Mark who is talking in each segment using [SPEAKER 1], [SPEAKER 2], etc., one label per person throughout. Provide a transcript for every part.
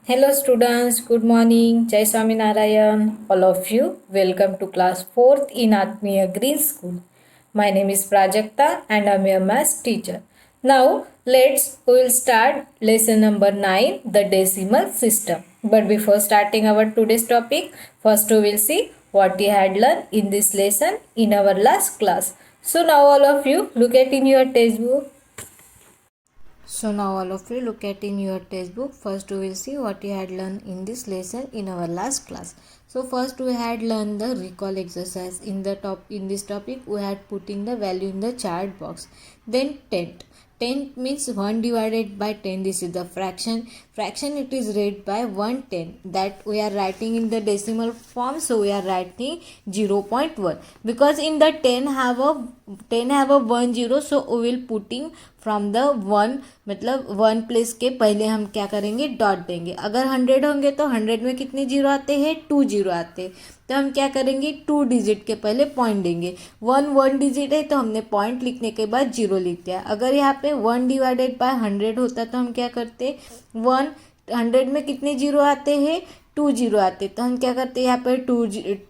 [SPEAKER 1] Hello students, good morning. Jai Swaminarayan. All of you, welcome to class 4th in Atmiya Green School. My name is Prajakta and I am your math teacher. Now, we will start lesson number 9, the decimal system. But before starting our today's topic, first we will see what we had learned in this lesson in our last class. So now all of you look at in your textbook. So now all of you look at in your textbook. First we will see what we had learned in this lesson in our last class. So first we had learned the recall exercise. In this topic we had putting the value in the chart box. Then tenth. Tenth means 1 divided by 10. This is the fraction. Fraction it is read by 1/10. That we are writing in the decimal form. So we are writing 0.1. Because in the 10 have a 1 0. So we will putting from the 1 मतलब 1 place के पहले हम क्या करेंगे dot देंगे. अगर 100 होंगे तो 100 में कितने जीरो आते हैं 2 जीरो आते हैं. तो हम क्या करेंगे 2 डिजिट के पहले पॉइंट देंगे. 1 डिजिट है तो हमने पॉइंट लिखने के बाद जीरो लिख दिया. अगर यहाँ पे 1 डिवाइडेड बाय 100 होता तो हम क्या करते 100 में कितने जीरो आते हैं 2 जीरो आते. तो हम क्या करते यहाँ पे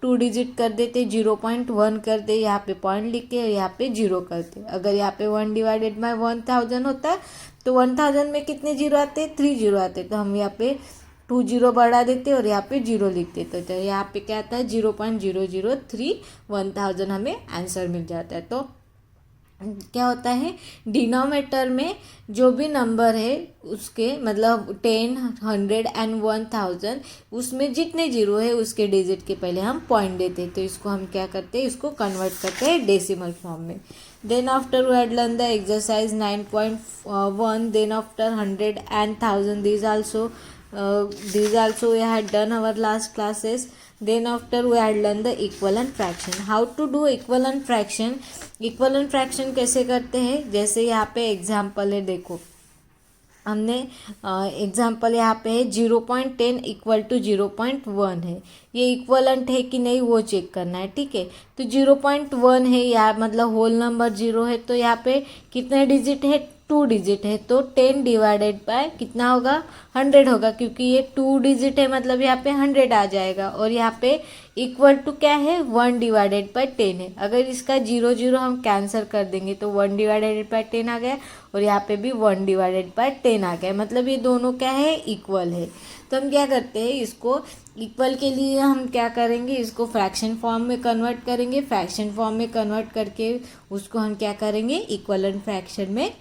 [SPEAKER 1] टू डिजिट कर देते 0.1 कर दे. यहाँ पे पॉइंट लिख के यहाँ पे जीरो करते. अगर यहाँ पे 1 डिवाइडेड बाय 1000 होता तो 1000 में कितने जीरो आते 3 जीरो आते. तो हम यहाँ पे 2 जीरो बढ़ा देते और यहाँ पे जीरो लिख देते. तो यहाँ पे क्या आता है 0.003 1000 हमें आंसर मिल जाता है. तो क्या होता है डिनोमिनेटर में जो भी नंबर है उसके मतलब 10, 100 एंड 1000 उसमें जितने जीरो है उसके डिजिट के पहले हम पॉइंट देते हैं. तो इसको हम क्या करते हैं इसको कन्वर्ट करते हैं डेसिमल फॉर्म में. Then after we had learn the exercise 9.1. Then after 100 and 1000 these also we had done our last classes. Then after we had learned the equivalent fraction. How to do equivalent fraction. equivalent fraction कैसे करते हैं जैसे यहाँ पे example है. देखो हमने example यहाँ पे है 0.10 इक्वल टू 0.1 है. ये इक्वलेंट है कि नहीं वो चेक करना है. ठीक है तो 0.1 है यहाँ मतलब होल नंबर जीरो है. तो यहाँ पे कितने डिजिट है 2 डिजिट है. तो 10 डिवाइडेड बाय कितना होगा 100 होगा क्योंकि ये 2 डिजिट है मतलब यहाँ पे 100 आ जाएगा. और यहाँ पे इक्वल टू क्या है 1 डिवाइडेड बाय 10 है. अगर इसका 0 0 हम कैंसिल कर देंगे तो 1 डिवाइडेड बाय 10 आ गया और यहाँ पे भी 1 डिवाइडेड बाय 10 आ गया. मतलब ये दोनों क्या है इक्वल है. तो हम क्या करते हैं इसको इक्वल के लिए हम क्या करेंगे इसको फ्रैक्शन फॉर्म में कन्वर्ट करेंगे. फ्रैक्शन फॉर्म में कन्वर्ट करके उसको हम क्या करेंगे इक्वलेंट फ्रैक्शन में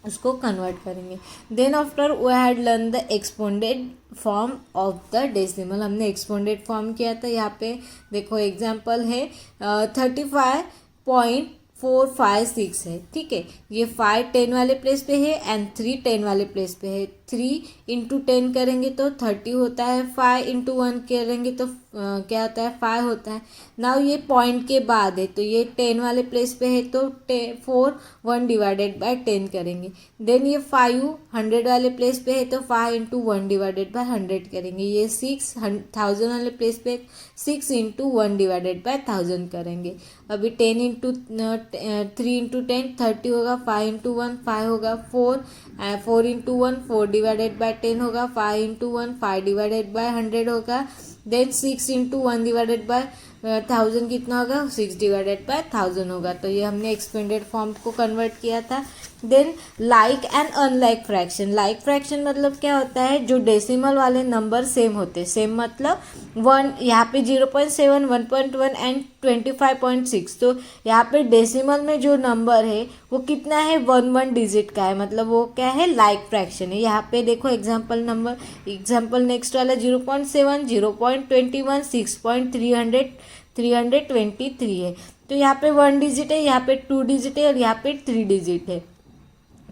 [SPEAKER 1] उसको कन्वर्ट करेंगे. Then after we had learn the exponent form of the decimal. हमने एक्सपोनेंट फॉर्म किया था. यहाँ पे देखो एग्जांपल है 35.456 है. ठीक है ये 5 10 वाले प्लेस पे है एंड 3 10 वाले प्लेस पे है. 3 इंटू 10 करेंगे तो 30 होता है. 5 इंटू 1 करेंगे तो क्या होता है 5 होता है. नाउ ये पॉइंट के बाद है तो ये 10 वाले प्लेस पे है तो 4 1 डिवाइडेड बाय 10 करेंगे. देन ये 5 100 वाले प्लेस पे है तो 5 इंटू 1 डिवाइडेड बाय 100 करेंगे. ये 6 1000 वाले प्लेस पे 6 इंटू 1 डिवाइडेड बाय 1000 करेंगे. अभी 10 इंटू 3 इंटू 10 30 होगा. 5 इंटू 1 5 होगा. 4 इंटू 1 4 डिवाइडेड बाय 10 होगा. 5 इंटू 1 5 डिवाइडेड बाय 100 होगा. देन 6 इंटू 1 डिवाइडेड बाय 1000 कितना होगा 6 डिवाइडेड बाय 1000 होगा. तो ये हमने एक्सपेंडेड फॉर्म को कन्वर्ट किया था. Then like and unlike fraction. Like fraction मतलब क्या होता है जो डेसिमल वाले नंबर सेम होते हैं. सेम मतलब 1 यहाँ पे 0.7 1.1 एंड 25.6. तो यहाँ पे डेसिमल में जो नंबर है वो कितना है 1 डिजिट का है मतलब वो क्या है लाइक फ्रैक्शन है. यहाँ पे देखो एग्जाम्पल नेक्स्ट वाला 0.7 0.21 6.323 है. तो यहाँ पे 1 डिजिट है यहाँ पे 2 डिजिट है और यहाँ पे 3 डिजिट है.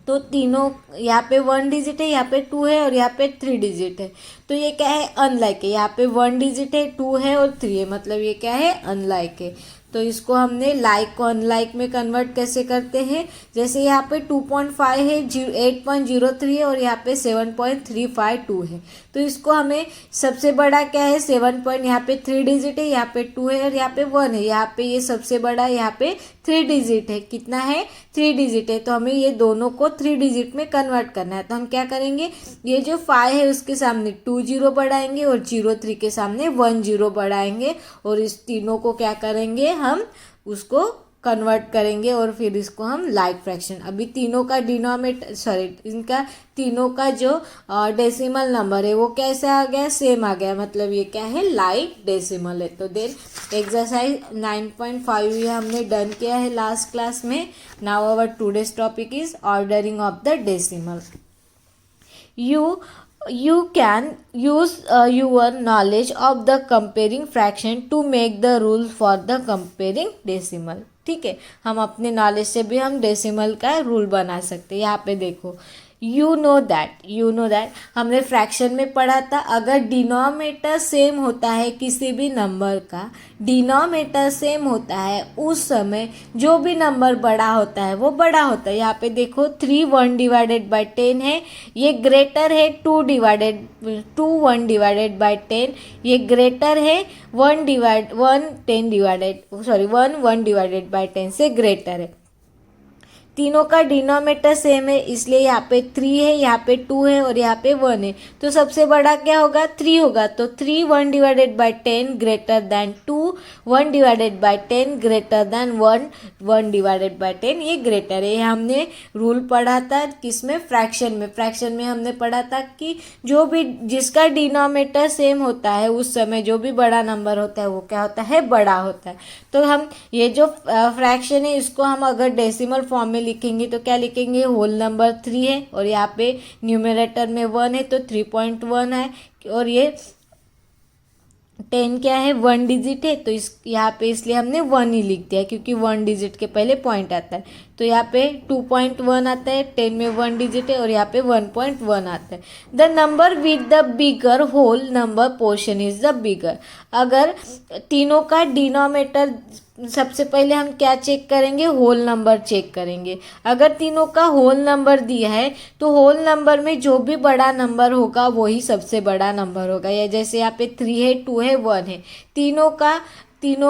[SPEAKER 1] तो तीनों यहाँ पे 1 डिजिट है यहाँ पे 2 है और यहाँ पे 3 डिजिट है. तो ये क्या है अनलाइक है. यहाँ पे 1 डिजिट है 2 है और 3 है मतलब ये क्या है अनलाइक है. तो इसको हमने लाइक को अनलाइक में कन्वर्ट कैसे करते हैं, जैसे यहाँ पे 2.5 है, 8.03 है और यहाँ पे 7.352 है। तो इसको हमें सबसे बड़ा क्या है 7 पॉइंट, यहाँ पे 3 डिजिट है, यहाँ पे 2 है और यहाँ पे 1 है। यहाँ पे ये सबसे बड़ा यहाँ पे 3 डिजिट है, कितना है 3 डिजिट है। तो हमें ये दोनों को 3 डिजिट में कन्वर्ट करना है। तो हम क्या करेंगे, ये जो 5 है उसके सामने 2 जीरो बढ़ाएंगे और 03 के सामने 1 जीरो बढ़ाएंगे और इस तीनों को क्या करेंगे, हम उसको कन्वर्ट करेंगे और फिर इसको हम लाइक फ्रैक्शन, अभी तीनों का इनका तीनों का जो डेसिमल नंबर है वो कैसे आ गया, सेम आ गया, मतलब ये क्या है लाइक डेसिमल है। तो देन एक्सरसाइज 9.5 ये हमने डन किया है लास्ट क्लास में। Now our today's topic is ordering of the decimal. You can use your knowledge of the comparing fraction to make the rules for the comparing decimal। ठीक है, हम अपने knowledge से भी हम डेसिमल का रूल बना सकते हैं। यहाँ पे देखो, यू नो दैट हमने फ्रैक्शन में पढ़ा था, अगर डिनोमिनेटर सेम होता है किसी भी नंबर का, डिनोमिनेटर सेम होता है उस समय जो भी नंबर बड़ा होता है वो बड़ा होता है। यहाँ पे देखो 3 1 डिवाइडेड बाई 10 है, ये ग्रेटर है 2 1 डिवाइडेड बाई 10, ये ग्रेटर है 1 1 डिवाइडेड बाई 10 से ग्रेटर है। तीनों का डिनोमिनेटर सेम है, इसलिए यहाँ पे 3 है, यहाँ पे 2 है और यहाँ पे 1 है। तो सबसे बड़ा क्या होगा, 3 होगा। तो 3 1 divided by 10 greater than 2 1 divided by 10 greater than 1 1 divided by 10, ये ग्रेटर है। ये हमने रूल पढ़ा था किसमें, फ्रैक्शन में हमने पढ़ा था कि जो भी जिसका डिनोमिनेटर सेम होता है उस समय जो भी बड़ा नंबर होता है वो क्या होता है, बड़ा होता है। तो हम ये जो फ्रैक्शन है इसको हम अगर डेसिमल फॉर्म में लिखेंगे तो क्या लिखेंगे, होल नंबर 3 है और यहाँ पे न्यूमरेटर में 1 है तो 3.1 है और ये 10 क्या है 1 डिजिट है, तो इस यहाँ पे इसलिए हमने 1 ही लिख दिया क्योंकि 1 डिजिट के पहले पॉइंट आता है। तो यहाँ पे 2.1 आता है, 10 में 1 डिजिट है और यहाँ पे 1.1 आता है। The number with the bigger whole number portion is the bigger. अगर तीनों का डिनोमिनेटर, सबसे पहले हम क्या चेक करेंगे, होल नंबर चेक करेंगे। अगर तीनों का होल नंबर दिया है तो होल नंबर में जो भी बड़ा नंबर होगा वही सबसे बड़ा नंबर होगा। या जैसे यहाँ पे 3 है 2 है 1 है, तीनों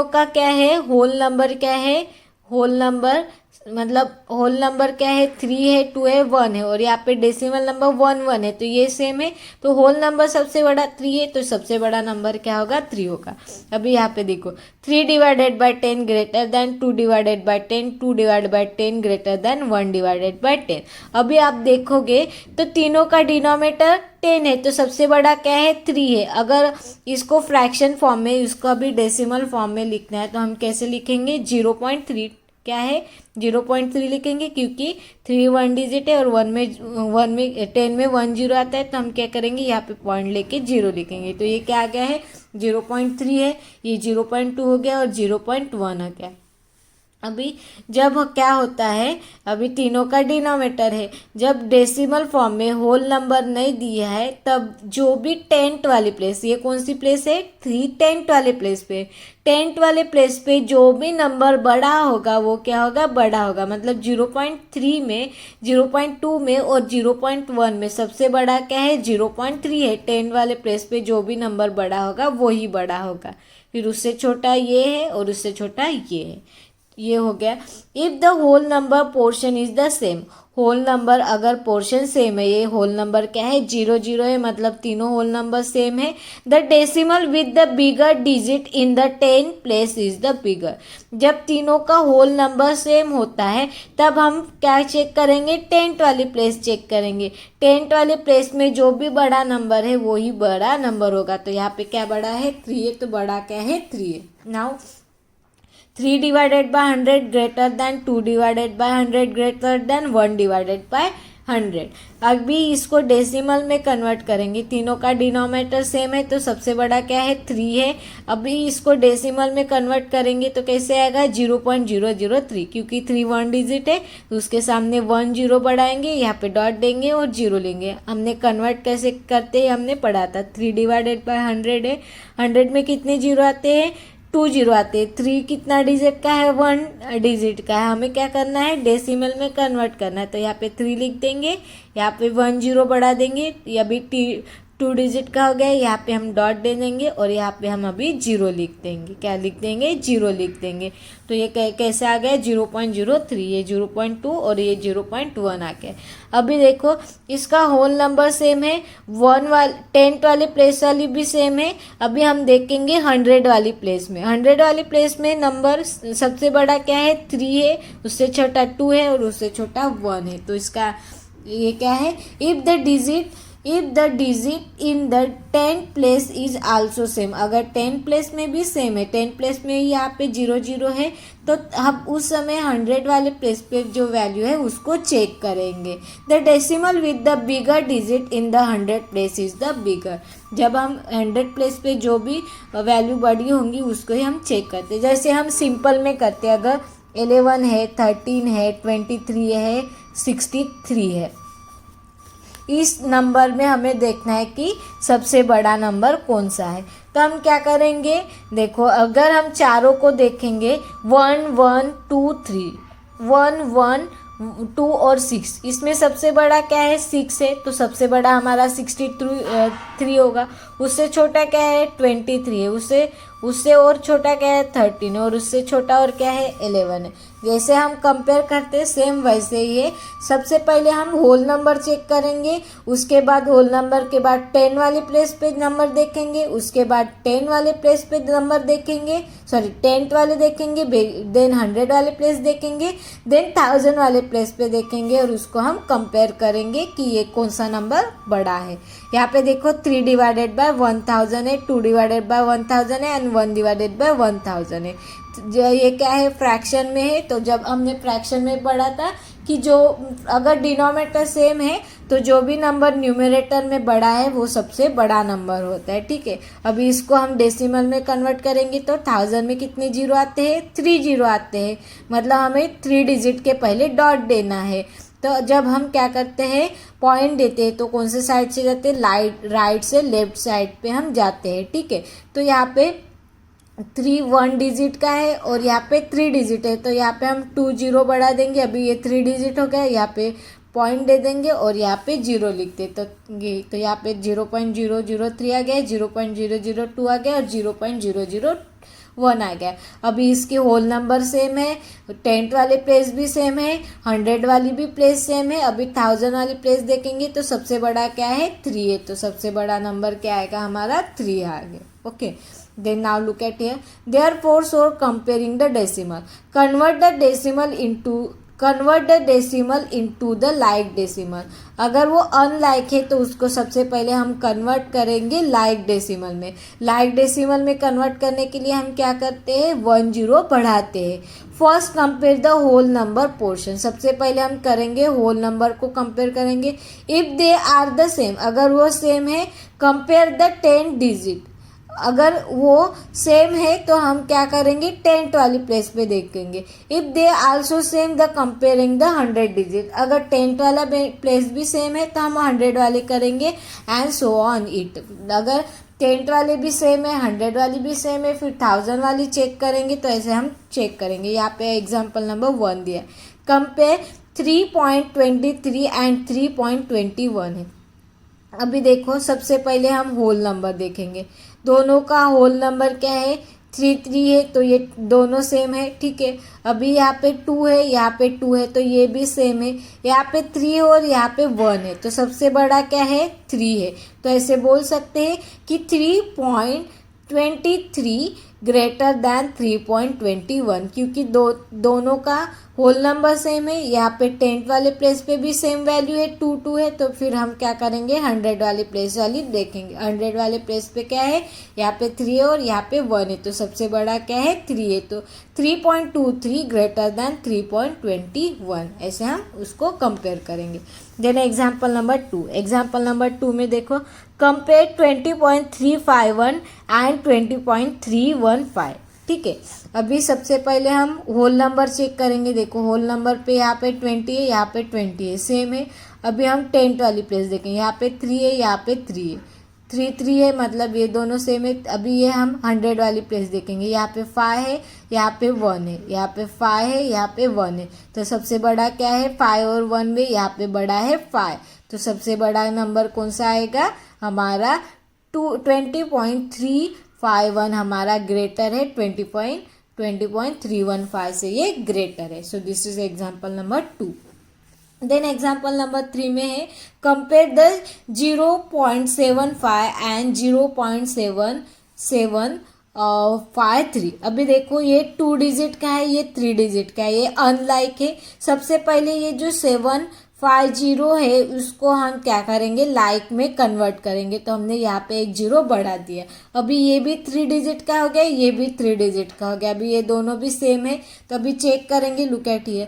[SPEAKER 1] का क्या है, होल नंबर क्या है, होल नंबर मतलब होल नंबर क्या है, 3 है 2 है 1 है और यहाँ पे डेसिमल नंबर 1 1 है, तो ये सेम है। तो होल नंबर सबसे बड़ा 3 है तो सबसे बड़ा नंबर क्या होगा, 3 होगा। अभी यहाँ पे देखो 3 divided by 10 greater than 2 divided by 10, 2 divided by 10 greater than 1 divided by 10। अभी आप देखोगे तो तीनों का डिनोमिनेटर 10 है तो सबसे बड़ा क्या है, 3 है। अगर इसको फ्रैक्शन फॉर्म में, इसको अभी डेसिमल फॉर्म में लिखना है तो हम कैसे लिखेंगे, 0.3 क्या है 0.3 लिखेंगे क्योंकि 3 1 डिजिट है और 10 में 1 जीरो आता है। तो हम क्या करेंगे, यहाँ पे पॉइंट लेके 0 लिखेंगे। तो ये क्या आ गया है, 0.3 है, ये 0.2 हो गया और 0.1 हो गया। अभी जब क्या होता है, अभी तीनों का डिनोमिनेटर है, जब डेसिमल फॉर्म में होल नंबर नहीं दिया है तब जो भी टेंथ वाली प्लेस, ये कौन सी प्लेस है, 3 टेंथ वाले प्लेस पे, टेंथ वाले प्लेस पे जो भी नंबर बड़ा होगा वो क्या होगा, बड़ा होगा। मतलब 0.3 में, 0.2 में और 0.1 में सबसे बड़ा क्या है, 0.3 है। 10 वाले प्लेस पे जो भी नंबर बड़ा होगा वही बड़ा होगा, फिर उससे छोटा ये है और उससे छोटा ये है। ये हो गया। If the whole number portion is the same, whole number अगर पोर्शन सेम है, ये होल नंबर क्या है, 0 0 है, मतलब तीनों होल नंबर सेम है। The decimal with the bigger digit in the 10 place is the बिगर। जब तीनों का होल नंबर सेम होता है तब हम क्या चेक करेंगे, 10th वाली प्लेस चेक करेंगे। 10th वाले प्लेस में जो भी बड़ा नंबर है वही बड़ा नंबर होगा। तो यहाँ पे क्या बड़ा है, 3 है, तो बड़ा क्या है, 3 है। Now 3 divided by 100 greater than 2 divided by 100 greater than 1 divided by 100। अभी इसको डेसिमल में कन्वर्ट करेंगे, तीनों का डिनोमिनेटर सेम है तो सबसे बड़ा क्या है, 3 है। अभी इसको डेसिमल में कन्वर्ट करेंगे तो कैसे आएगा, 0.003, क्योंकि 3 1 डिजिट है तो उसके सामने 1 0 बढ़ाएंगे, यहाँ पे डॉट देंगे और 0 लेंगे। हमने कन्वर्ट कैसे करते हैं हमने पढ़ा था, 3 डिवाइडेड बाय 100 है, 100 में कितने जीरो आते हैं, 2 जीरो आते हैं। 3 कितना डिजिट का है, 1 डिजिट का है। हमें क्या करना है, डेसिमल में कन्वर्ट करना है। तो यहाँ पे 3 लिख देंगे, यहाँ पे 1 जीरो बढ़ा देंगे, ये अभी 2 डिजिट का हो गया, यहाँ पे हम डॉट दे देंगे और यहाँ पे हम अभी जीरो लिख देंगे। क्या लिख देंगे, जीरो लिख देंगे। तो ये कैसे आ गया, 0.03, ये 0.2 और ये 0.1 आ गया। अभी देखो इसका होल नंबर सेम है, 10 वाले प्लेस वाली भी सेम है। अभी हम देखेंगे 100 वाली प्लेस में। 100 वाली प्लेस में नंबर सबसे बड़ा क्या है, 3 है, उससे छोटा 2 है और उससे छोटा 1 है। तो इसका ये क्या है, if the digit in the 10th place is also same. अगर 10th प्लेस में भी सेम है, 10th प्लेस में यहाँ पे 0 है, तो हम उस समय 100 वाले प्लेस पे जो वैल्यू है उसको चेक करेंगे। The decimal with the bigger digit in the 100 place is the बिगर। जब हम 100 प्लेस पे जो भी वैल्यू बड़ी होंगी उसको ही हम चेक करते हैं। जैसे हम सिंपल में करते हैं, अगर 11 है, 13 है, 23 है, 63 है, इस नंबर में हमें देखना है कि सबसे बड़ा नंबर कौन सा है। तो हम क्या करेंगे, देखो अगर हम चारों को देखेंगे 1 1 2 3, 1 1 2 और 6, इसमें सबसे बड़ा क्या है, 6 है। तो सबसे बड़ा हमारा 63 होगा। उससे छोटा क्या है, 23 है। उससे और छोटा क्या है, 13 है। और उससे छोटा और क्या है, 11 है। जैसे हम कंपेयर करते हैं सेम वैसे ही है। सबसे पहले हम होल नंबर चेक करेंगे, उसके बाद होल नंबर के बाद 10 वाले प्लेस पे नंबर देखेंगे, उसके बाद 10 वाले प्लेस पे नंबर देखेंगे, 10th वाले देखेंगे, देन 100 वाले प्लेस देखेंगे, देन 1000 वाले प्लेस पे देखेंगे और उसको हम कंपेयर करेंगे कि ये कौन सा नंबर बड़ा है। यहाँ पे देखो 3 डिवाइडेड बाय 1000 है, 2 डिवाइडेड बाय 1000 है एंड 1 डिवाइडेड बाय 1000 है। ये क्या है, फ्रैक्शन में है। तो जब हमने फ्रैक्शन में पढ़ा था कि जो अगर डिनोमिनेटर सेम है तो जो भी नंबर न्यूमरेटर में बड़ा है वो सबसे बड़ा नंबर होता है, ठीक है। अभी इसको हम डेसिमल में कन्वर्ट करेंगे तो 1000 में कितने जीरो आते हैं, 3 जीरो आते हैं। मतलब हमें 3 डिजिट के पहले डॉट देना है। तो जब हम क्या करते हैं, पॉइंट देते हैं तो कौन से साइड से जाते हैं, राइट से लेफ्ट साइड पे हम जाते हैं, ठीक है। तो यहाँ पे 3 1 डिजिट का है और यहाँ पे 3 डिजिट है। तो यहाँ पे हम 2 जीरो बढ़ा देंगे, अभी ये 3 डिजिट हो गया। यहाँ पे पॉइंट दे देंगे और यहाँ पे जीरो लिखते। तो यहाँ पे 0.003 आ गया, 0.002 आ गया और 0.001 आ गया। अभी इसके होल नंबर सेम है, 10th वाले प्लेस भी सेम है, 100 वाली भी प्लेस सेम है। अभी 1000 वाली प्लेस देखेंगे तो सबसे बड़ा क्या है, 3 है। तो सबसे बड़ा नंबर क्या आएगा हमारा, 3 आ गया। Okay, then now look at here, therefore so comparing the decimal, convert the decimal into the like decimal। अगर वो अनलाइक है तो उसको सबसे पहले हम कन्वर्ट करेंगे लाइक डेसिमल में। लाइक डेसिमल में कन्वर्ट करने के लिए हम क्या करते हैं, 1 जीरो बढ़ाते हैं। First compare the whole number portion, सबसे पहले हम करेंगे होल नंबर को कंपेयर करेंगे। If they are the same, अगर वो सेम है, कंपेयर द 10 डिजिट। अगर वो सेम है तो हम क्या करेंगे, 10th वाली प्लेस पे देखेंगे। If they also same the comparing the 100 digit, अगर 10th वाला प्लेस भी सेम है तो हम 100 वाले करेंगे एंड सो ऑन इट। अगर 10th वाले भी सेम है, 100 वाली भी सेम है, फिर 1000 वाली चेक करेंगे। तो ऐसे हम चेक करेंगे। यहाँ पे एग्जाम्पल नंबर 1 दिया, कंपेयर 3.23 एंड 3.21 है। अभी देखो सबसे पहले हम होल नंबर देखेंगे। दोनों का होल नंबर क्या है, 3 है, तो ये दोनों सेम है, ठीक है। अभी यहाँ पे 2 है, यहाँ पे 2 है, तो ये भी सेम है। यहाँ पे 3 है और यहाँ पे 1 है, तो सबसे बड़ा क्या है, 3 है। तो ऐसे बोल सकते हैं कि 3.23 ग्रेटर दैन 3.21, क्योंकि दोनों का होल नंबर सेम है। यहाँ पे 10th वाले प्लेस पे भी सेम वैल्यू है, 2 है। तो फिर हम क्या करेंगे, 100 वाले प्लेस वाली देखेंगे। 100 वाले प्लेस पे क्या है, यहाँ पे 3 है और यहाँ पे 1 है, तो सबसे बड़ा क्या है, 3 है। तो 3.23 ग्रेटर दैन 3.21, ऐसे हम उसको कंपेयर करेंगे। Then example number 2, example number 2 में देखो, कंपेयर 20.351 एंड 20.315, ठीक है। अभी सबसे पहले हम होल नंबर चेक करेंगे। देखो होल नंबर पे यहाँ पे 20 है, यहाँ पे 20 है, सेम है। अभी हम 10th वाली प्लेस देखेंगे, यहाँ पे 3 है, यहाँ पे 3 है, 3 है, मतलब ये दोनों सेम है। अभी ये हम 100 वाली प्लेस देखेंगे। यहाँ पे 5 है, यहाँ पे 1 है, यहाँ पे 5 है, यहाँ पे 1 है। तो सबसे बड़ा क्या है 5 और 1 में, यहाँ पे बड़ा है 5। तो सबसे बड़ा नंबर कौन सा आएगा हमारा 20.351 हमारा ग्रेटर है 20.315 से ये ग्रेटर है। So this is example number 2। Then example number 3 में है कंपेयर द 0.75 एंड 0.753। अभी देखो ये 2 डिजिट का है, ये 3 डिजिट का है, ये अनलाइक है। सबसे पहले ये जो 750 है उसको हम क्या करेंगे लाइक में कन्वर्ट करेंगे। तो हमने यहाँ पे एक 0 बढ़ा दिया। अभी ये भी 3 डिजिट का हो गया, ये भी 3 डिजिट का हो गया। अभी ये दोनों भी सेम है, तो अभी चेक करेंगे। Look at here,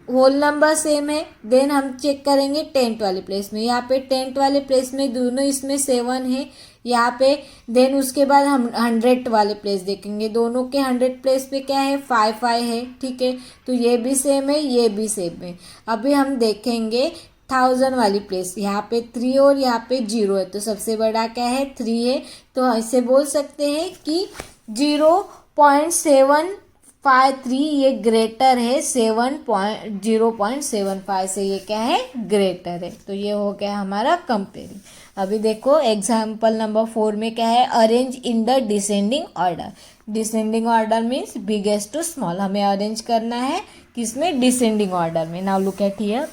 [SPEAKER 1] whole number same है। देन हम चेक करेंगे टेंथ वाले प्लेस में। यहाँ पे टेंथ वाले प्लेस में दोनों इसमें 7 है यहाँ पे। देन उसके बाद हम 100 वाले प्लेस देखेंगे। दोनों के 100 प्लेस पे क्या है 5 है, ठीक है। तो ये भी सेम है, ये भी सेम है। अभी हम देखेंगे 1000 वाली प्लेस। यहाँ पे 3 और यहाँ पे 0 है। तो सबसे बड़ा क्या है 3 है। तो ऐसे बोल सकते हैं कि 0.753 ये ग्रेटर है 0.75 से, ये क्या है ग्रेटर है। तो ये हो गया हमारा कंपेयरिंग। अभी देखो एग्जाम्पल नंबर 4 में क्या है arrange in the descending order. Descending order means biggest to small, हमें अरेंज करना है किसमें डिसेंडिंग ऑर्डर में। Now look at here,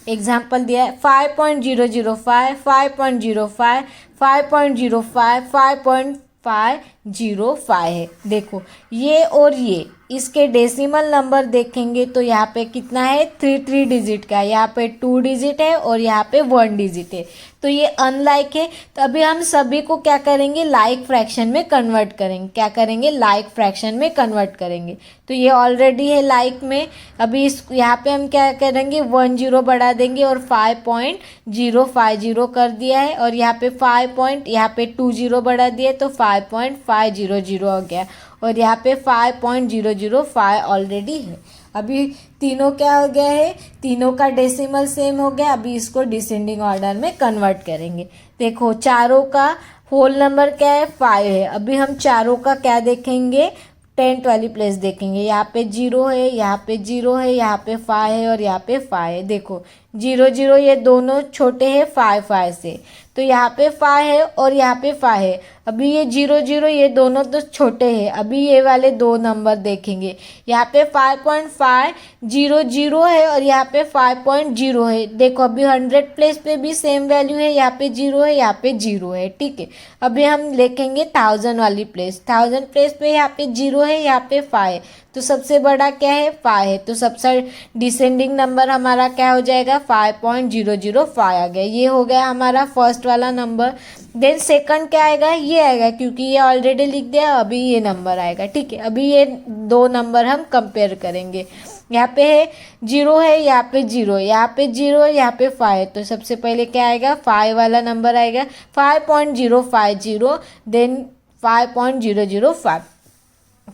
[SPEAKER 1] example दिया है 5.005, 5.05, 5.05, 5.505 है। देखो ये और ये इसके डेसिमल नंबर देखेंगे तो यहाँ पे कितना है 3 डिजिट का, यहाँ पे 2 डिजिट है और यहाँ पे 1 डिजिट है। तो ये अनलाइक है। तो अभी हम सभी को क्या करेंगे लाइक फ्रैक्शन में कन्वर्ट करेंगे। क्या करेंगे लाइक फ्रैक्शन में कन्वर्ट करेंगे। तो ये ऑलरेडी है लाइक में। अभी इस यहाँ पे हम क्या करेंगे 1 0 बढ़ा देंगे और 5.050 कर दिया है। और यहाँ पे 5 यहाँ पे 2 0 बढ़ा दिया तो 5.500 हो गया। और यहाँ पे 5.005 ऑलरेडी है। अभी तीनों क्या हो गया है, तीनों का डेसिमल सेम हो गया। अभी इसको डिसेंडिंग ऑर्डर में कन्वर्ट करेंगे। देखो चारों का होल नंबर क्या है 5 है। अभी हम चारों का क्या देखेंगे 10th वाली प्लेस देखेंगे। यहाँ पे 0 है, यहाँ पे 0 है, यहाँ पे 5 है और यहाँ पे 5 है। देखो 0 0 ये दोनों छोटे हैं 5 से। तो यहाँ पे 5 है और यहाँ पे 5 है। अभी ये 0 0 ये दोनों तो छोटे हैं। अभी ये वाले दो नंबर देखेंगे। यहाँ पे 5.500 है और यहाँ पे 5.0 है। देखो अभी 100 प्लेस पे भी सेम वैल्यू है, यहाँ पे 0 है, यहाँ पे 0 है, ठीक है। अभी हम देखेंगे 1000 वाली प्लेस। 1000 प्लेस पे यहाँ पे 0 है, यहाँ पे 5 है। तो सबसे बड़ा क्या है 5 है। तो सबसे डिसेंडिंग नंबर हमारा क्या हो जाएगा 5.005 आ गया। ये हो गया हमारा फर्स्ट वाला नंबर। देन सेकंड क्या आएगा ये आएगा, क्योंकि ये ऑलरेडी लिख दिया। अभी ये नंबर आएगा, ठीक है। अभी ये दो नंबर हम कंपेयर करेंगे। यहाँ पे है 0 है, यहाँ पे 0 है, यहाँ पे 0 है, यहाँ पे 5 है। तो सबसे पहले क्या आएगा 5 वाला नंबर आएगा 5.050 देन 5.005।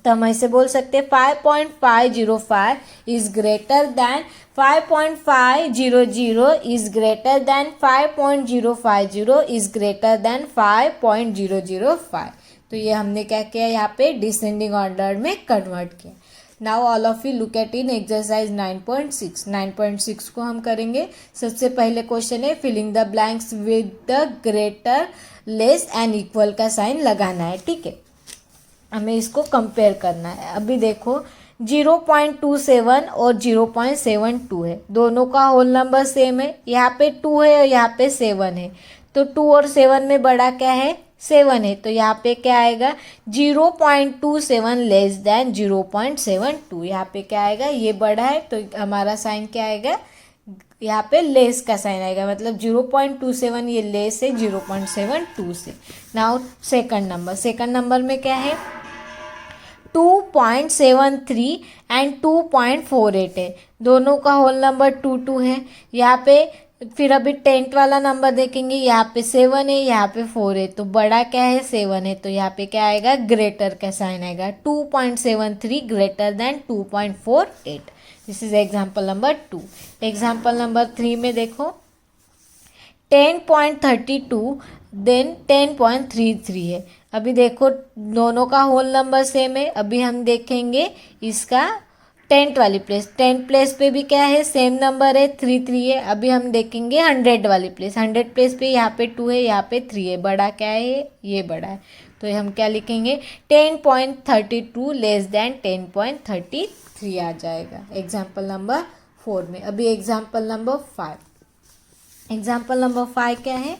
[SPEAKER 1] तो हम ऐसे बोल सकते हैं 5.505 is greater than 5.500 is greater than 5.050 is greater than 5.005। तो ये हमने क्या किया यहाँ पे डिसेंडिंग ऑर्डर में कन्वर्ट किया। Now all of you look at in exercise 9.6। 9.6 को हम करेंगे। सबसे पहले क्वेश्चन है filling the blanks with the greater less and equal का साइन लगाना है, ठीक है। हमें इसको कंपेयर करना है। अभी देखो 0.27 और 0.72 है, दोनों का होल नंबर सेम है। यहाँ पे 2 है और यहाँ पे 7 है। तो 2 और 7 में बड़ा क्या है 7 है। तो यहाँ पे क्या आएगा 0.27 लेस दैन 0.72। यहाँ पे क्या आएगा ये बड़ा है तो हमारा साइन क्या आएगा यहाँ पे लेस का साइन आएगा। मतलब 0.27 ये लेस है 0.72 से। नाउ सेकंड नंबर में क्या है 2.73 एंड 2.48 है। दोनों का होल नंबर 2 है। यहाँ पे फिर अभी 10th वाला नंबर देखेंगे। यहाँ पे 7 है, यहाँ पे 4 है। तो बड़ा क्या है 7 है। तो यहाँ पे क्या आएगा ग्रेटर का साइन आएगा 2.73 greater than 2.48। This is example number 2। Example number 3 में देखो 10.32 देन 10.33 है। अभी देखो दोनों का होल नंबर सेम है। अभी हम देखेंगे इसका टेंथ वाली प्लेस। टेंथ प्लेस पे भी क्या है, सेम नंबर है, 3 है। अभी हम देखेंगे 100 वाली प्लेस। 100 प्लेस पे यहाँ पे 2 है, यहाँ पे 3 है। बड़ा क्या है, ये बड़ा है। तो हम क्या लिखेंगे, 10.32 लेस देन 10.33 आ जाएगा एग्जाम्पल नंबर 4 में। अभी एग्जाम्पल नंबर 5। एग्जाम्पल नंबर 5 क्या है,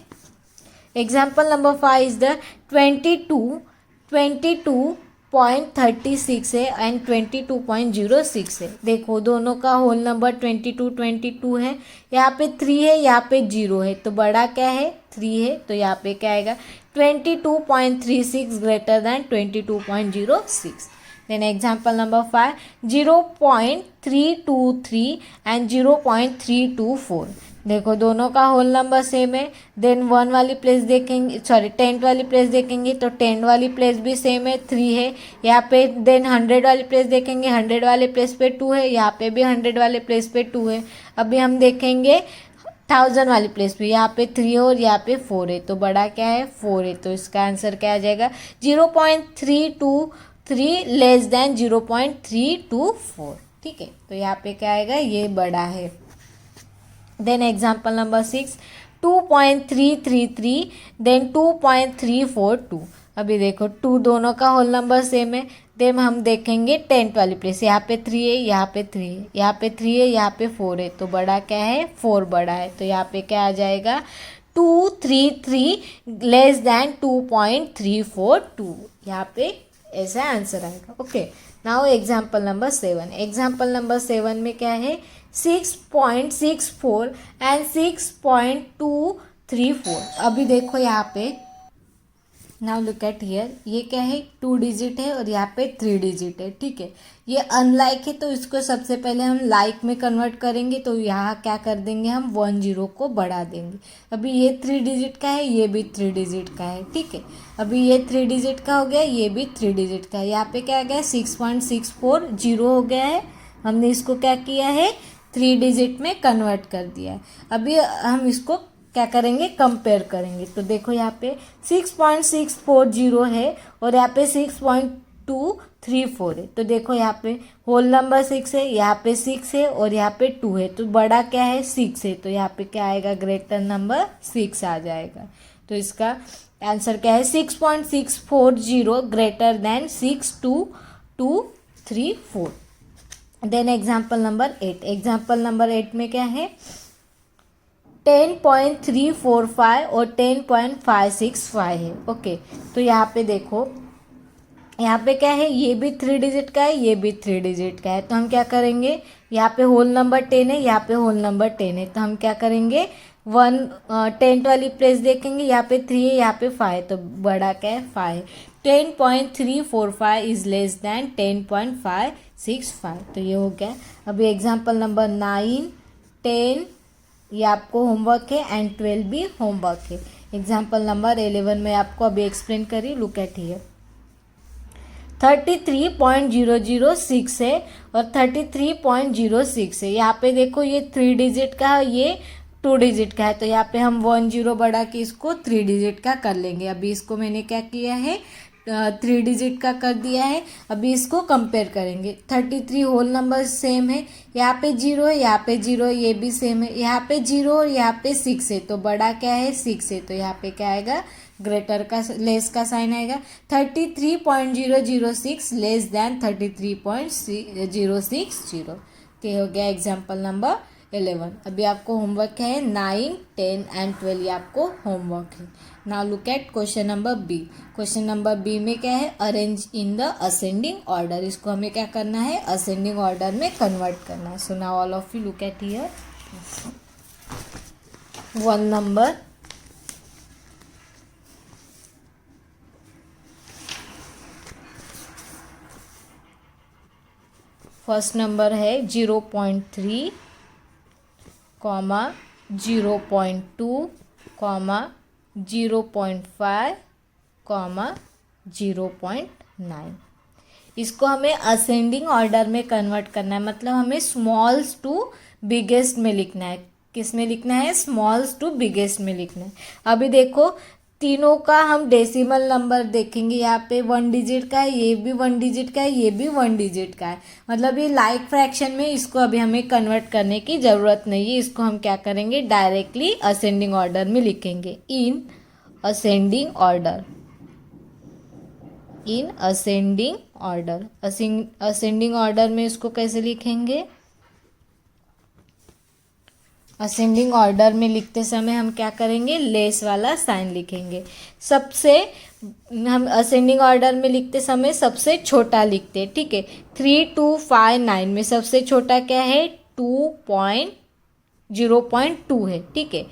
[SPEAKER 1] एग्जाम्पल नंबर 5 इज द 22.36 है एंड 22.06 है। देखो दोनों का होल नंबर 22 है। यहाँ पे 3 है, यहाँ पे 0 है। तो बड़ा क्या है, 3 है। तो यहाँ पे क्या आएगा, 22.36 greater than 22.06। Then example number 5, 0.323 and 0.324। देखो दोनों का होल नंबर सेम है। देन 1 वाली प्लेस देखेंगे, सॉरी 10 वाली प्लेस देखेंगे तो 10 वाली प्लेस भी सेम है, 3 है यहाँ पे। देन 100 वाली प्लेस देखेंगे, 100 वाले प्लेस पे 2 है, यहाँ पे भी 100 वाले प्लेस पे 2 है। अभी हम देखेंगे 1000 वाली प्लेस पे, यहाँ पे 3 है और यहाँ पे 4 है। तो बड़ा क्या है, 4 है। तो इसका आंसर क्या आ जाएगा, 0.323 लेस देन 0.324। ठीक है, तो यहाँ पे क्या आएगा, ये बड़ा है। Then example number 6, 2.333 then 2.342। अभी देखो 2 दोनों का होल नंबर सेम है। देन हम देखेंगे 10th वाली प्लेस, यहाँ पे 3 है, यहाँ पे 3 है, यहाँ पे 3 है, यहाँ पे 4 है। तो बड़ा क्या है, 4 बड़ा है। तो यहाँ पे क्या आ जाएगा, 233 लेस देन 2.342। यहाँ पे ऐसा आंसर आएगा। Okay, now example number 7। Example number 7 में क्या है, 6.64 एंड 6.234। अभी देखो यहाँ पे, नाउ लुक एट हियर, ये क्या है, 2 डिजिट है और यहाँ पे 3 डिजिट है। ठीक है, ये अनलाइक है तो इसको सबसे पहले हम लाइक में कन्वर्ट करेंगे। तो यहाँ क्या कर देंगे, हम 1 0 को बढ़ा देंगे। अभी ये 3 डिजिट का है, ये भी 3 डिजिट का है। ठीक है, अभी ये 3 डिजिट का हो गया, ये भी 3 डिजिट का है। यहाँ पे क्या आ गया, 6.640 हो गया है। हमने इसको क्या किया है, 3 डिजिट में कन्वर्ट कर दिया है। अभी हम इसको क्या करेंगे, कंपेयर करेंगे। तो देखो यहाँ पे 6.640 है और यहाँ पे 6.234 है। तो देखो यहाँ पे होल नंबर 6 है, यहाँ पे 6 है और यहाँ पे 2 है। तो बड़ा क्या है, 6 है। तो यहाँ पे क्या आएगा, ग्रेटर नंबर 6 आ जाएगा। तो इसका आंसर क्या है, 6.640 greater than 6.234। Then example number 8। Example number 8 में क्या है, 10.345 और 10.565 है। ओके, तो यहाँ पे देखो, यहाँ पे क्या है, ये भी 3 डिजिट का है, ये भी 3 डिजिट का है। तो हम क्या करेंगे, यहाँ पे होल नंबर 10 है, यहाँ पे होल नंबर 10 है। तो हम क्या करेंगे, 10th वाली प्लेस देखेंगे, यहाँ पे 3 है, यहाँ पे 5 है। तो बड़ा क्या है, 5 है। 10.345 इज लेस देन 10.565। तो ये हो गया। अभी एग्जाम्पल नंबर 9, 10 ये आपको होमवर्क है एंड 12 भी होमवर्क है। एग्जाम्पल नंबर 11 में आपको अभी एक्सप्लेन करी, लुक एट हियर। 33.006 है और 33.06 है। यहाँ पे देखो ये 3 डिजिट का है, ये 2 डिजिट का है। तो यहाँ पे हम 1 0 बढ़ा के इसको 3 डिजिट का कर लेंगे। अभी इसको मैंने क्या किया है, 3 डिजिट का कर दिया है। अभी इसको कंपेयर करेंगे। 33 होल नंबर सेम है, यहाँ पे 0 है, यहाँ पे 0 है, ये भी सेम है। यहाँ पे 0 और यहाँ पे 6 है। तो बड़ा क्या है, 6 है। तो यहाँ पे क्या आएगा, ग्रेटर का लेस का साइन आएगा। 33.006 लेस देन 33.060। ये हो गया एग्जाम्पल नंबर 11। अभी आपको होमवर्क है 9, 10 एंड 12, ये आपको होमवर्क है। Now look at question number B. Question number B में क्या है, arrange in the ascending order. इसको हमें क्या करना है, असेंडिंग ऑर्डर में कन्वर्ट करना है। So now all of you look at here. 1 number, first number है 0.3, 0.2, 0.5, 0.9। इसको हमें असेंडिंग ऑर्डर में कन्वर्ट करना है, मतलब हमें स्मॉल्स टू बिगेस्ट में लिखना है। किस में लिखना है, स्मॉल्स टू बिगेस्ट में लिखना है। अभी देखो तीनों का हम डेसिमल नंबर देखेंगे, यहाँ पे 1 डिजिट का है, ये भी 1 डिजिट का है, ये भी 1 डिजिट का है, मतलब ये लाइक फ्रैक्शन में, इसको अभी हमें कन्वर्ट करने की ज़रूरत नहीं है। इसको हम क्या करेंगे, डायरेक्टली असेंडिंग ऑर्डर में लिखेंगे, in ascending order, in ascending order. Ascending order में इसको कैसे लिखेंगे, असेंडिंग ऑर्डर में लिखते समय हम क्या करेंगे, लेस वाला साइन लिखेंगे। सबसे हम असेंडिंग ऑर्डर में लिखते समय सबसे छोटा लिखते हैं, ठीक है। 3 2 5 9 में सबसे छोटा क्या है, 0.2 है, ठीक है,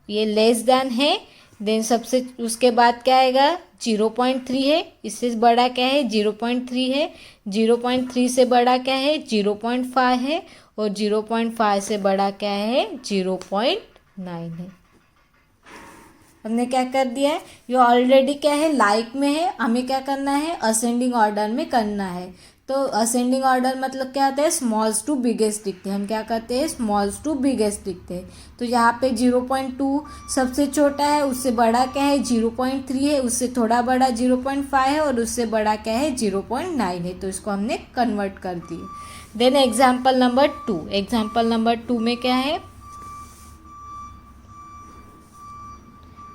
[SPEAKER 1] ये लेस देन है। देन सबसे उसके बाद क्या आएगा, 0.3 है, इससे बड़ा क्या है, 0.3 है, 0.3 से बड़ा क्या है, 0.5 है, और 0.5 से बड़ा क्या है, 0.9 है। हमने क्या कर दिया है, ये ऑलरेडी क्या है, लाइक में है, हमें क्या करना है, असेंडिंग ऑर्डर में करना है। तो असेंडिंग ऑर्डर मतलब क्या होता है, स्मॉल्स टू बिगेस्ट लिखते हैं। हम क्या करते हैं, स्मॉल्स टू बिगेस्ट लिखते हैं। तो यहाँ पे 0.2 सबसे छोटा है, उससे बड़ा क्या है, 0.3 है, उससे थोड़ा बड़ा 0.5 है, और उससे बड़ा क्या है, 0.9 है। तो इसको हमने कन्वर्ट कर दिए। Then example number 2, example number 2 में क्या है,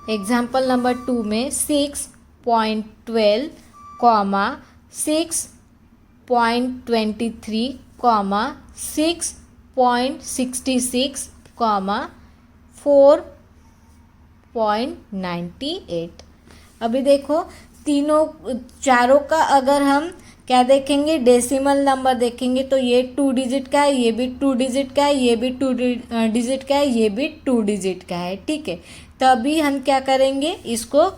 [SPEAKER 1] एग्जाम्पल नंबर 2 में 6.12, 6.23, 6.66, 4.98। अभी देखो तीनों चारों का अगर हम क्या देखेंगे, डेसिमल नंबर देखेंगे, तो ये 2 डिजिट का है, ये भी 2 डिजिट का है, ये भी 2 डिजिट का है, ये भी 2 डिजिट का है, ठीक है। तभी हम क्या करेंगे, इसको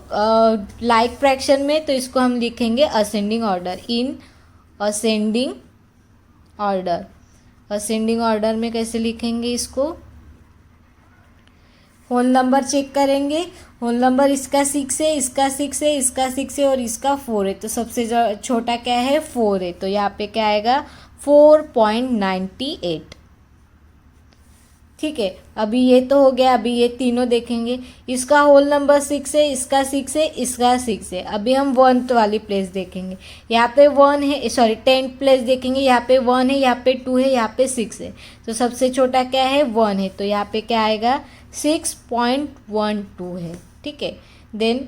[SPEAKER 1] लाइक फ्रैक्शन में, तो इसको हम लिखेंगे ascending order, in ascending order. Ascending order में कैसे लिखेंगे इसको, होल नंबर चेक करेंगे, होल नंबर इसका 6 है, इसका 6 है, इसका 6 है, और इसका 4 है। तो सबसे छोटा क्या है, 4 है। तो यहाँ पे क्या आएगा, 4.98, ठीक है। अभी ये तो हो गया, अभी ये तीनों देखेंगे, इसका होल नंबर 6 है, इसका 6 है, इसका 6 है। अभी हम 1th वाली प्लेस देखेंगे, यहाँ पे 1 है, सॉरी 10th प्लेस देखेंगे, यहाँ पे 1 है, यहाँ पे 2 है, यहाँ पे 6 है। तो सबसे छोटा क्या है, 1 है। तो यहाँ पे क्या आएगा, 6.12 है, ठीक है। देन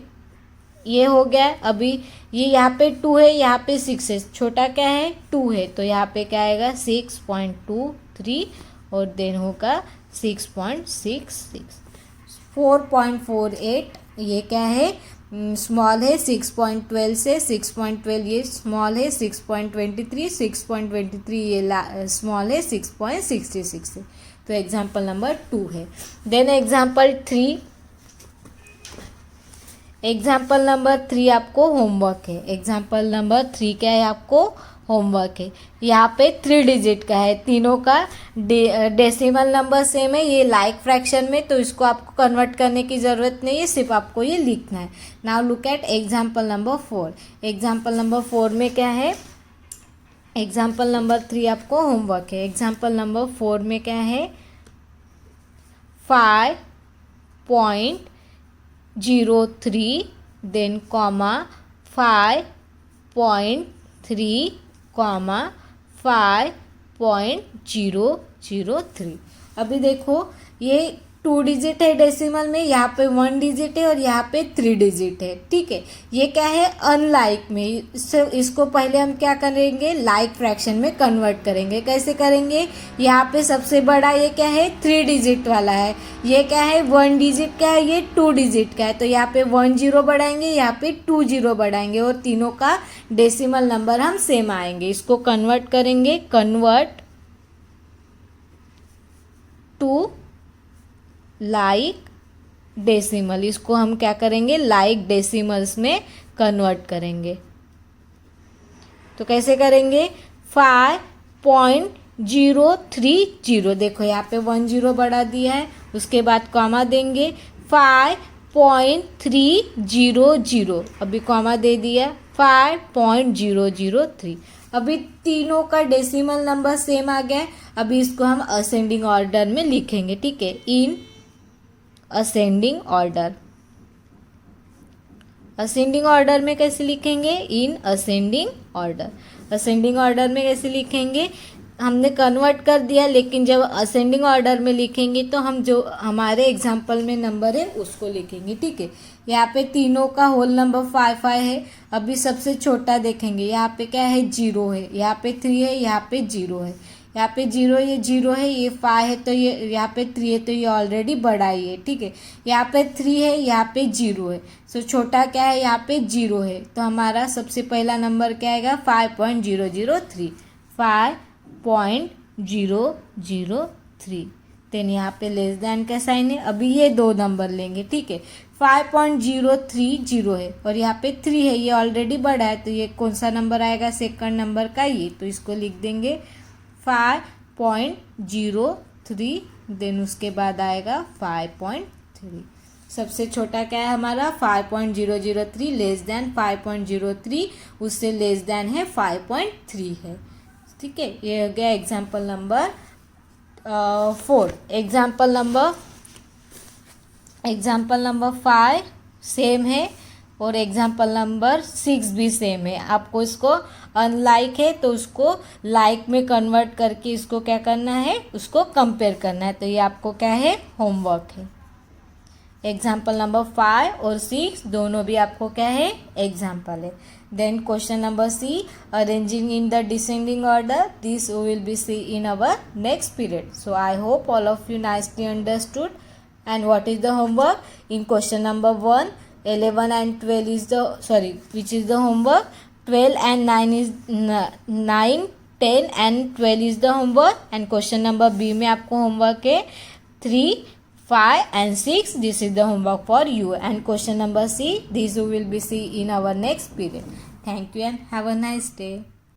[SPEAKER 1] ये हो गया। अभी ये यहाँ पे 2 है, यहाँ पे 6 है, छोटा क्या है, 2 है। तो यहाँ पे क्या आएगा, 6.23, और देन होगा 6.66, 4.48, ये क्या है, स्मॉल है, 6.12 से 6.12 ये स्मॉल है, 6.23, 6.23 ये स्मॉल है, 6.66 है। तो एग्जाम्पल नंबर 2 है। देन एग्जाम्पल 3, एग्जाम्पल नंबर 3 आपको होमवर्क है। एग्जाम्पल नंबर 3 क्या है, आपको होमवर्क है। यहाँ पे 3 डिजिट का है, तीनों का डेसिमल नंबर सेम है, ये लाइक फ्रैक्शन में, तो इसको आपको कन्वर्ट करने की ज़रूरत नहीं है, सिर्फ आपको ये लिखना है। Now look eight example number 4। Example number 4 में क्या है, एग्जाम्पल नंबर 3 आपको होमवर्क है। एग्जाम्पल नंबर 4 में क्या है, 5.03, देन 5.3, 5.003। अभी देखो ये 2 डिजिट है डेसिमल में, यहाँ पे 1 डिजिट है, और यहाँ पे 3 डिजिट है, ठीक है। ये क्या है, अनलाइक में, इसको पहले हम क्या करेंगे, लाइक फ्रैक्शन में कन्वर्ट करेंगे। कैसे करेंगे, यहाँ पे सबसे बड़ा ये क्या है, 3 डिजिट वाला है, ये क्या है, 1 डिजिट का है, ये 2 डिजिट का है। तो यहाँ पे 1 0 बढ़ाएंगे, यहाँ पे 2 0 बढ़ाएंगे, और तीनों का डेसिमल नंबर हम सेम आएंगे। इसको कन्वर्ट करेंगे, कन्वर्ट टू लाइक डेसिमल, इसको हम क्या करेंगे, लाइक डेसिमल्स में कन्वर्ट करेंगे। तो कैसे करेंगे, 5.030, देखो यहाँ पे 1 0 बढ़ा दिया है, उसके बाद कॉमा देंगे, 5.300, अभी कॉमा दे दिया, 5.003। अभी तीनों का डेसिमल नंबर सेम आ गया है। अभी इसको हम असेंडिंग ऑर्डर में लिखेंगे, ठीक है, in ascending order. Ascending order में कैसे लिखेंगे? In ascending order. Ascending order में कैसे लिखेंगे? हमने कन्वर्ट कर दिया, लेकिन जब असेंडिंग ऑर्डर में लिखेंगे तो हम जो हमारे एग्जाम्पल में नंबर है उसको लिखेंगे, ठीक है। यहाँ पे तीनों का होल नंबर 5 है। अभी सबसे छोटा देखेंगे, यहाँ पे क्या है? 0 है, यहाँ पे 3 है, यहाँ पे 0 है, यहाँ पे 0, ये 0 है, ये 5 है, तो ये यहाँ पे 3 है, तो ये ऑलरेडी बड़ा ही है, ठीक है। यहाँ पे 3 है, यहाँ पे 0 है, सो छोटा क्या है? यहाँ पे 0 है, तो हमारा सबसे पहला नंबर क्या आएगा? 5.003, 5.003। देन यहाँ पे लेस देन का साइन है। अभी ये दो नंबर लेंगे, ठीक है। 5.030 है और यहाँ पे 3 है, ये ऑलरेडी बड़ा है, तो ये कौन सा नंबर आएगा? सेकंड नंबर का ये, तो इसको लिख देंगे 5.03। देन उसके बाद आएगा 5.3। सबसे छोटा क्या है हमारा? 5.003, लेस देन 5.03, उससे लेस देन है 5.3 है, ठीक है। ये हो गया example number 4। Example number 5 same है और एग्जाम्पल नंबर 6 भी सेम है। आपको इसको अनलाइक है तो उसको लाइक में कन्वर्ट करके इसको क्या करना है? उसको कंपेयर करना है। तो ये आपको क्या है? होमवर्क है। एग्जाम्पल नंबर 5 और 6 दोनों भी आपको क्या है? एग्जाम्पल है। Then question number C, arranging in the descending order, this we will be see in our next period. So I hope all of you nicely understood. And what is the homework? In question number 1, 11 and 12 is the, which is the homework? 12 and 9 is 9, 10 and 12 is the homework. And question number B में आपको homework है 3, 5 and 6. This is the homework for you. And question number C, this we will be see in our next period. Thank you and have a nice day.